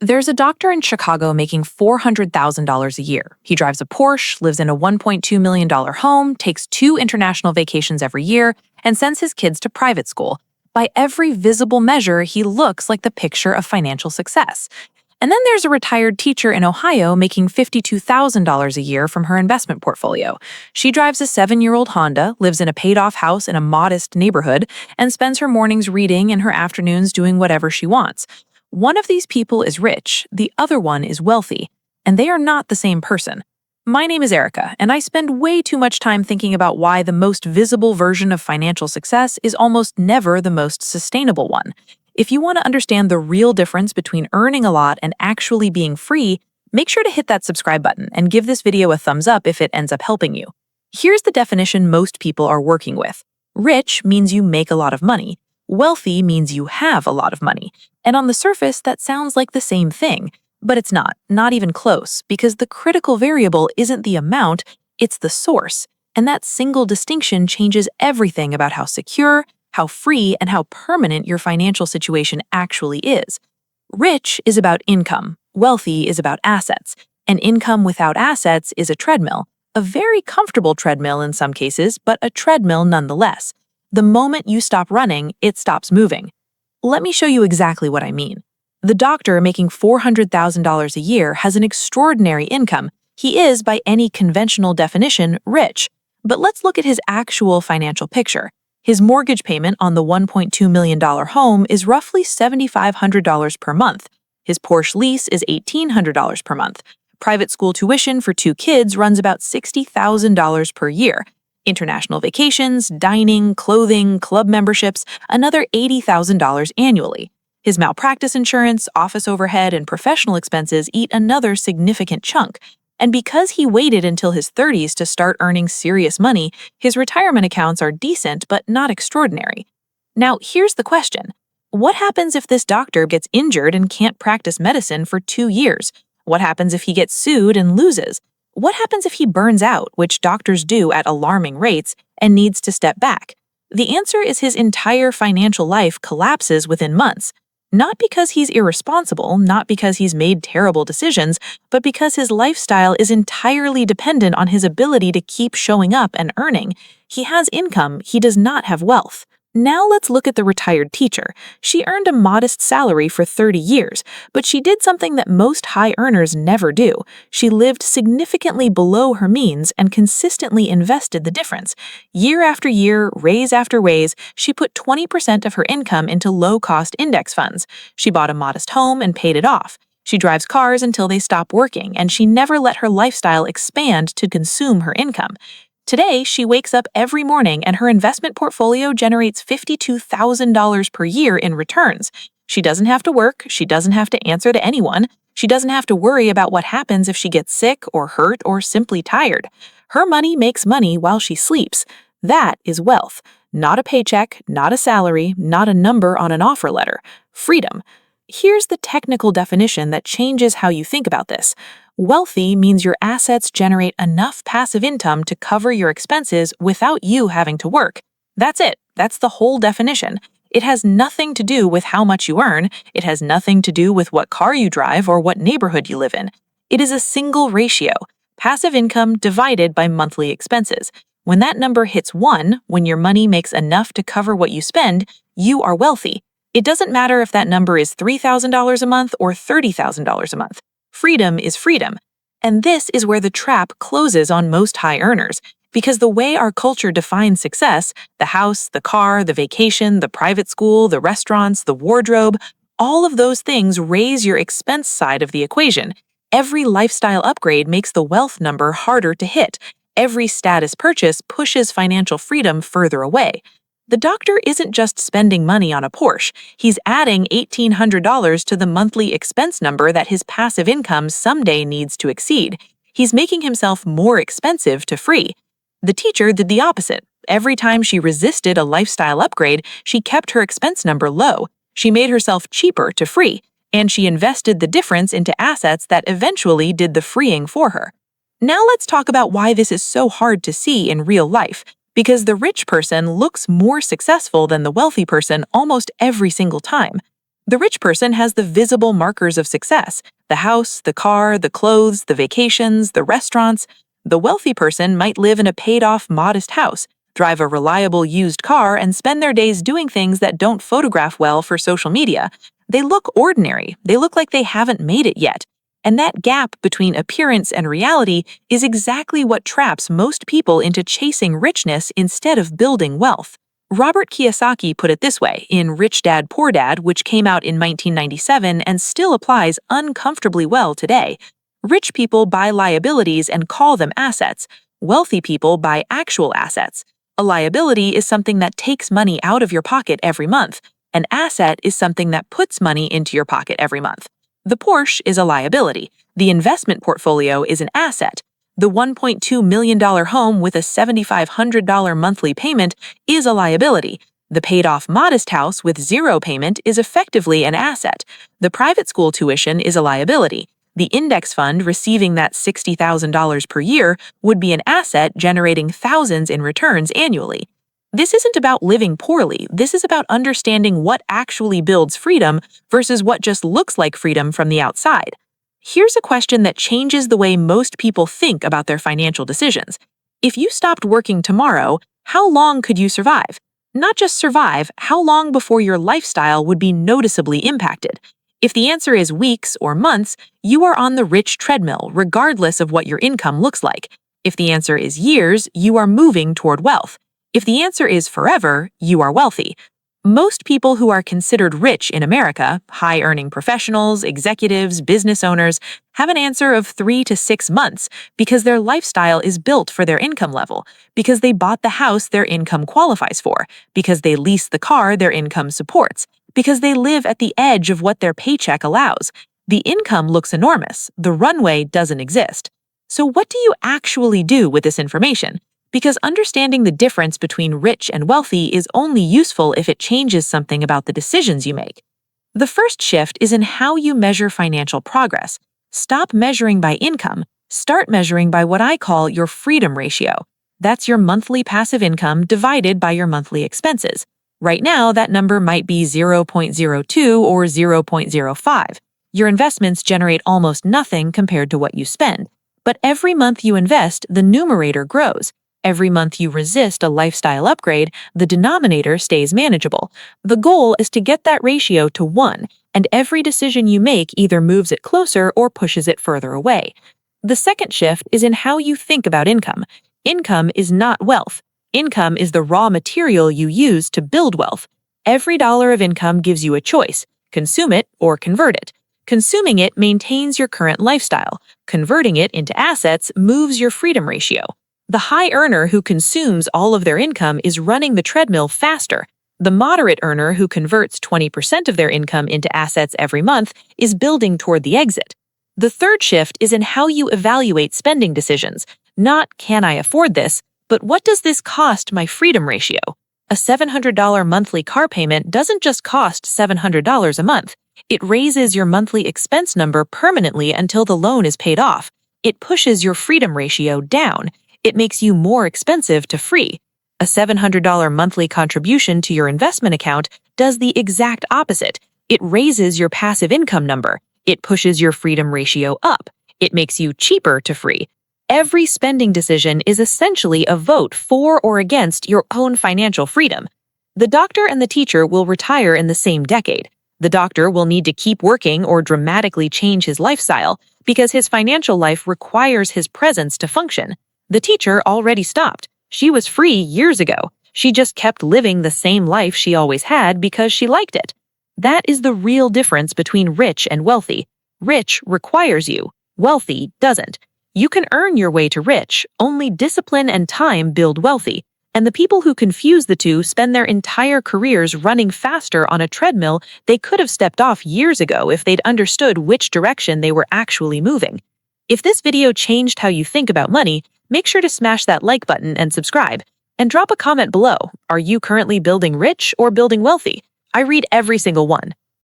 There's a doctor in Chicago making $400,000 a year. He drives a Porsche, lives in a $1.2 million home, takes 2 international vacations every year, and sends his kids to private school. By every visible measure, he looks like the picture of financial success. And then there's a retired teacher in Ohio making $52,000 a year from her investment portfolio. She drives a 7-year-old Honda, lives in a paid-off house in a modest neighborhood, and spends her mornings reading and her afternoons doing whatever she wants. One of these people is rich, the other one is wealthy, and they are not the same person. My name is Erica, and I spend way too much time thinking about why the most visible version of financial success is almost never the most sustainable one. If you want to understand the real difference between earning a lot and actually being free, make sure to hit that subscribe button and give this video a thumbs up if it ends up helping you. Here's the definition most people are working with. Rich means you make a lot of money. Wealthy means you have a lot of money. And on the surface, that sounds like the same thing. But it's not even close, because the critical variable isn't the amount, it's the source. And that single distinction changes everything about how secure, how free, and how permanent your financial situation actually is. Rich is about income. Wealthy is about assets. And income without assets is a treadmill. A very comfortable treadmill in some cases, but a treadmill nonetheless. The moment you stop running, it stops moving. Let me show you exactly what I mean. The doctor making $400,000 a year has an extraordinary income. He is, by any conventional definition, rich. But let's look at his actual financial picture. His mortgage payment on the $1.2 million home is roughly $7,500 per month. His Porsche lease is $1,800 per month. Private school tuition for 2 kids runs about $60,000 per year. International vacations, dining, clothing, club memberships, another $80,000 annually. His malpractice insurance, office overhead, and professional expenses eat another significant chunk. And because he waited until his 30s to start earning serious money, his retirement accounts are decent but not extraordinary. Now, here's the question. What happens if this doctor gets injured and can't practice medicine for 2 years? What happens if he gets sued and loses? What happens if he burns out, which doctors do at alarming rates, and needs to step back? The answer is his entire financial life collapses within months. Not because he's irresponsible, not because he's made terrible decisions, but because his lifestyle is entirely dependent on his ability to keep showing up and earning. He has income, he does not have wealth. Now let's look at the retired teacher. She earned a modest salary for 30 years, but she did something that most high earners never do. She lived significantly below her means and consistently invested the difference. Year after year, raise after raise, she put 20% of her income into low-cost index funds. She bought a modest home and paid it off. She drives cars until they stop working, and she never let her lifestyle expand to consume her income. Today, she wakes up every morning and her investment portfolio generates $52,000 per year in returns. She doesn't have to work, she doesn't have to answer to anyone, she doesn't have to worry about what happens if she gets sick or hurt or simply tired. Her money makes money while she sleeps. That is wealth. Not a paycheck, not a salary, not a number on an offer letter. Freedom. Here's the technical definition that changes how you think about this. Wealthy means your assets generate enough passive income to cover your expenses without you having to work. That's it. That's the whole definition. It has nothing to do with how much you earn. It has nothing to do with what car you drive or what neighborhood you live in. It is a single ratio, passive income divided by monthly expenses. When that number hits 1, when your money makes enough to cover what you spend, you are wealthy. It doesn't matter if that number is $3,000 a month or $30,000 a month. Freedom is freedom. And this is where the trap closes on most high earners. Because the way our culture defines success, the house, the car, the vacation, the private school, the restaurants, the wardrobe, all of those things raise your expense side of the equation. Every lifestyle upgrade makes the wealth number harder to hit. Every status purchase pushes financial freedom further away. The doctor isn't just spending money on a Porsche, he's adding $1,800 to the monthly expense number that his passive income someday needs to exceed. He's making himself more expensive to free. The teacher did the opposite. Every time she resisted a lifestyle upgrade, she kept her expense number low. She made herself cheaper to free, and she invested the difference into assets that eventually did the freeing for her. Now let's talk about why this is so hard to see in real life. Because the rich person looks more successful than the wealthy person almost every single time. The rich person has the visible markers of success: the house, the car, the clothes, the vacations, the restaurants. The wealthy person might live in a paid-off, modest house, drive a reliable used car, and spend their days doing things that don't photograph well for social media. They look ordinary. They look like they haven't made it yet. And that gap between appearance and reality is exactly what traps most people into chasing richness instead of building wealth. Robert Kiyosaki put it this way in Rich Dad, Poor Dad, which came out in 1997 and still applies uncomfortably well today. Rich people buy liabilities and call them assets. Wealthy people buy actual assets. A liability is something that takes money out of your pocket every month. An asset is something that puts money into your pocket every month. The Porsche is a liability. The investment portfolio is an asset. The $1.2 million home with a $7,500 monthly payment is a liability. The paid-off modest house with zero payment is effectively an asset. The private school tuition is a liability. The index fund receiving that $60,000 per year would be an asset generating thousands in returns annually. This isn't about living poorly. This is about understanding what actually builds freedom versus what just looks like freedom from the outside. Here's a question that changes the way most people think about their financial decisions. If you stopped working tomorrow, how long could you survive? Not just survive, how long before your lifestyle would be noticeably impacted? If the answer is weeks or months, you are on the rich treadmill, regardless of what your income looks like. If the answer is years, you are moving toward wealth. If the answer is forever, you are wealthy. Most people who are considered rich in America, high-earning professionals, executives, business owners, have an answer of 3 to 6 months because their lifestyle is built for their income level, because they bought the house their income qualifies for, because they lease the car their income supports, because they live at the edge of what their paycheck allows. The income looks enormous. The runway doesn't exist. So what do you actually do with this information? Because understanding the difference between rich and wealthy is only useful if it changes something about the decisions you make. The first shift is in how you measure financial progress. Stop measuring by income. Start measuring by what I call your freedom ratio. That's your monthly passive income divided by your monthly expenses. Right now, that number might be 0.02 or 0.05. Your investments generate almost nothing compared to what you spend. But every month you invest, the numerator grows. Every month you resist a lifestyle upgrade, the denominator stays manageable. The goal is to get that ratio to 1, and every decision you make either moves it closer or pushes it further away. The second shift is in how you think about income. Income is not wealth. Income is the raw material you use to build wealth. Every dollar of income gives you a choice: consume it or convert it. Consuming it maintains your current lifestyle. Converting it into assets moves your freedom ratio. The high earner who consumes all of their income is running the treadmill faster. The moderate earner who converts 20% of their income into assets every month is building toward the exit. The third shift is in how you evaluate spending decisions. Not, can I afford this, but what does this cost my freedom ratio? A $700 monthly car payment doesn't just cost $700 a month. It raises your monthly expense number permanently until the loan is paid off. It pushes your freedom ratio down. It makes you more expensive to free. A $700 monthly contribution to your investment account does the exact opposite. It raises your passive income number. It pushes your freedom ratio up. It makes you cheaper to free. Every spending decision is essentially a vote for or against your own financial freedom. The doctor and the teacher will retire in the same decade. The doctor will need to keep working or dramatically change his lifestyle because his financial life requires his presence to function. The teacher already stopped. She was free years ago. She just kept living the same life she always had because she liked it. That is the real difference between rich and wealthy. Rich requires you. Wealthy doesn't. You can earn your way to rich. Only discipline and time build wealthy. And the people who confuse the two spend their entire careers running faster on a treadmill they could have stepped off years ago if they'd understood which direction they were actually moving. If this video changed how you think about money, make sure to smash that like button and subscribe. And drop a comment below. Are you currently building rich or building wealthy? I read every single one.